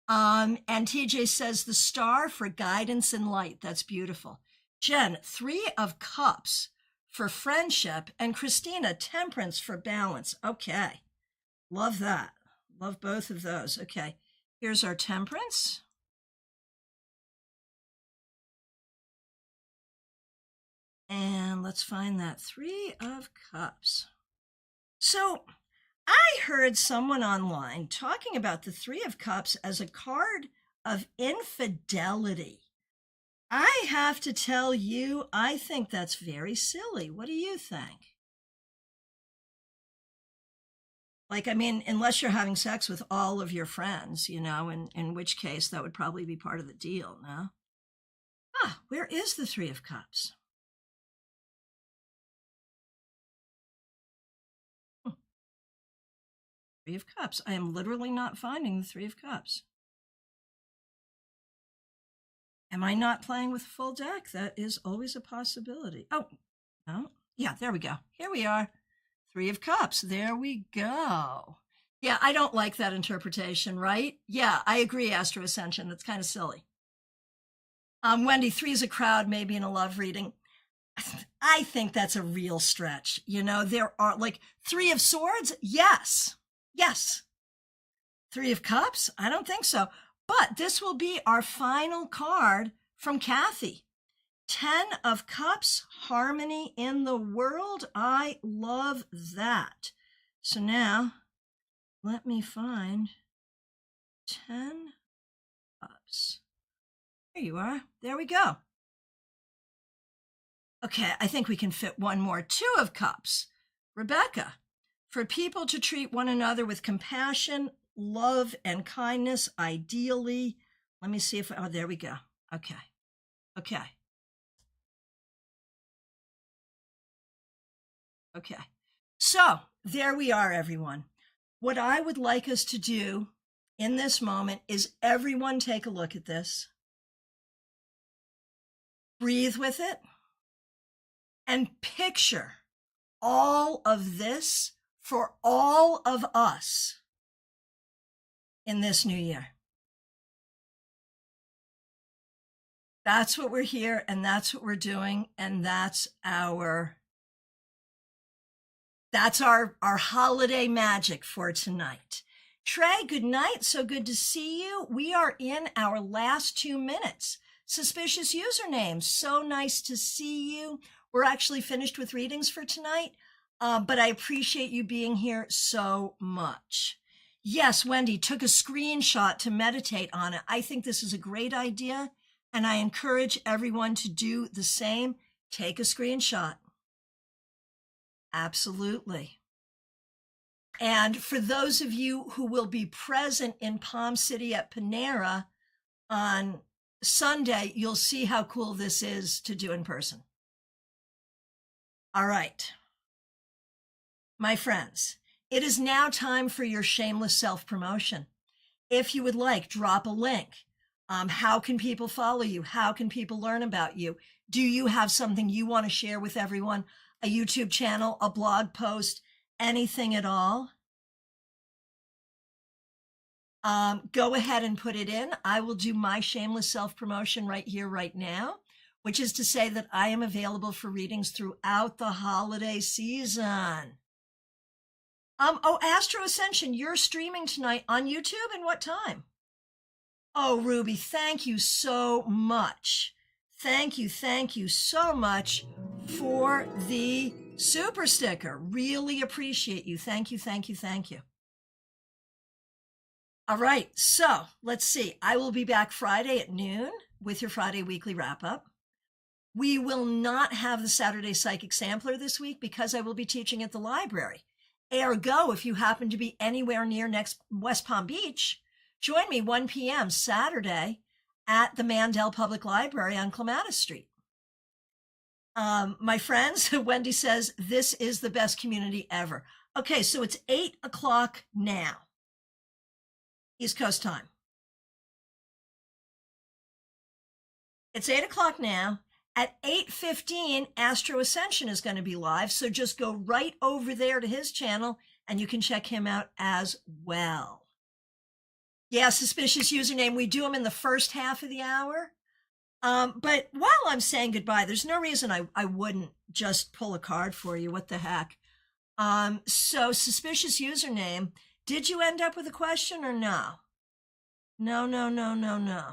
And TJ says the star for guidance and light. That's beautiful. Jen, 3 of Cups for friendship, and Christina, temperance for balance. Okay, love that. Love both of those. Okay, here's our temperance. And let's find that Three of Cups. So I heard someone online talking about the Three of Cups as a card of infidelity. I have to tell you, I think that's very silly. What do you think? Like, I mean, unless you're having sex with all of your friends, you know, in which case that would probably be part of the deal, no? Ah, where is the Three of Cups? Three of Cups. I am literally not finding the Three of Cups. Am I not playing with full deck? That is always a possibility. Oh, no. Yeah, there we go. Here we are. Three of Cups. There we go. Yeah, I don't like that interpretation, right? Yeah, I agree, Astro Ascension. That's kind of silly. Wendy, three is a crowd, maybe in a love reading. I think that's a real stretch. You know, there are like Three of Swords. Yes. Yes. Three of Cups. I don't think so. But this will be our final card from Kathy. 10 of Cups, harmony in the world. I love that. So now let me find 10 Cups. There you are. There we go. Okay, I think we can fit one more. 2 of Cups. Rebecca, for people to treat one another with compassion, love, and kindness, ideally. Let me see if, oh, there we go. Okay. Okay. Okay. So there we are, everyone. What I would like us to do in this moment is everyone take a look at this. Breathe with it. And picture all of this for all of us in this new year. That's what we're here, and that's what we're doing, and that's our holiday magic for tonight. Trey, good night. So good to see you. We are in our last 2 minutes. Suspicious username. So nice to see you. We're actually finished with readings for tonight, but I appreciate you being here so much. Yes, Wendy, took a screenshot to meditate on it. I think this is a great idea, and I encourage everyone to do the same. Take a screenshot. Absolutely. And for those of you who will be present in Palm City at Panera on Sunday, you'll see how cool this is to do in person. All right, my friends, it is now time for your shameless self-promotion. If you would like, drop a link. How can people follow you? How can people learn about you? Do you have something you want to share with everyone? A YouTube channel, a blog post, anything at all? Go ahead and put it in. I will do my shameless self-promotion right here, right now, which is to say that I am available for readings throughout the holiday season. Oh, Astro Ascension, you're streaming tonight on YouTube, and what time? Oh, Ruby, thank you so much. Thank you so much for the super sticker. Really appreciate you. Thank you. All right, so let's see. I will be back Friday at noon with your Friday weekly wrap-up. We will not have the Saturday Psychic Sampler this week because I will be teaching at the library. Ergo, if you happen to be anywhere near next West Palm Beach, join me 1 p.m. Saturday at the Mandel Public Library on Clematis Street. My friends, Wendy says, this is the best community ever. Okay, so it's 8 o'clock now, East Coast time. It's 8 o'clock now. At 8:15, Astro Ascension is going to be live, so just go right over there to his channel, and you can check him out as well. Yeah, suspicious username. We do them in the first half of the hour. But while I'm saying goodbye, there's no reason I wouldn't just pull a card for you. What the heck? So suspicious username. Did you end up with a question or no? No, no, no, no, no.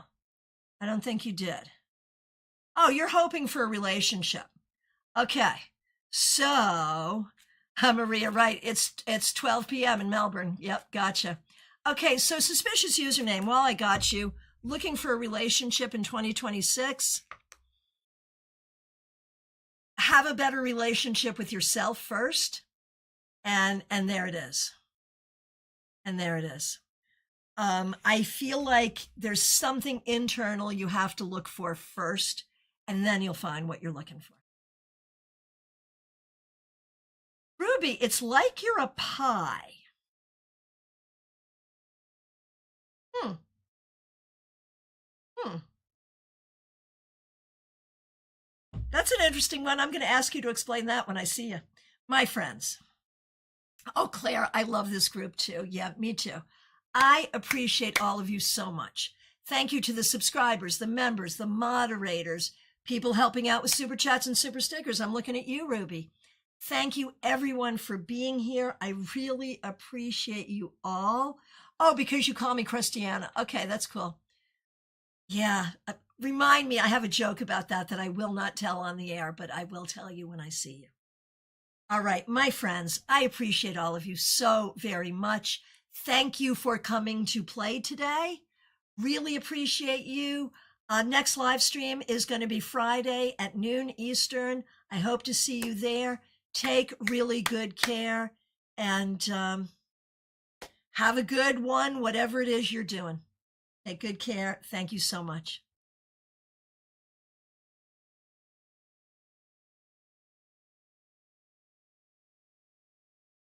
I don't think you did. Oh, you're hoping for a relationship. Okay. So, Maria, right. It's 12 p.m. in Melbourne. Yep, gotcha. Okay, so suspicious username. Well, I got you. Looking for a relationship in 2026. Have a better relationship with yourself first. And there it is. And there it is. I feel like there's something internal you have to look for first, and then you'll find what you're looking for. Ruby, it's like you're a pie. Hmm. Hmm. That's an interesting one. I'm going to ask you to explain that when I see you. My friends. Oh, Claire, I love this group too. Yeah, me too. I appreciate all of you so much. Thank you to the subscribers, the members, the moderators, people helping out with super chats and super stickers. I'm looking at you, Ruby. Thank you, everyone, for being here. I really appreciate you all. Oh, because you call me Christiana. Okay, that's cool. Yeah. Remind me, I have a joke about that I will not tell on the air, but I will tell you when I see you. All right, my friends, I appreciate all of you so very much. Thank you for coming to play today. Really appreciate you. Next live stream is going to be Friday at noon Eastern. I hope to see you there. Take really good care and have a good one, whatever it is you're doing. Take good care. Thank you so much.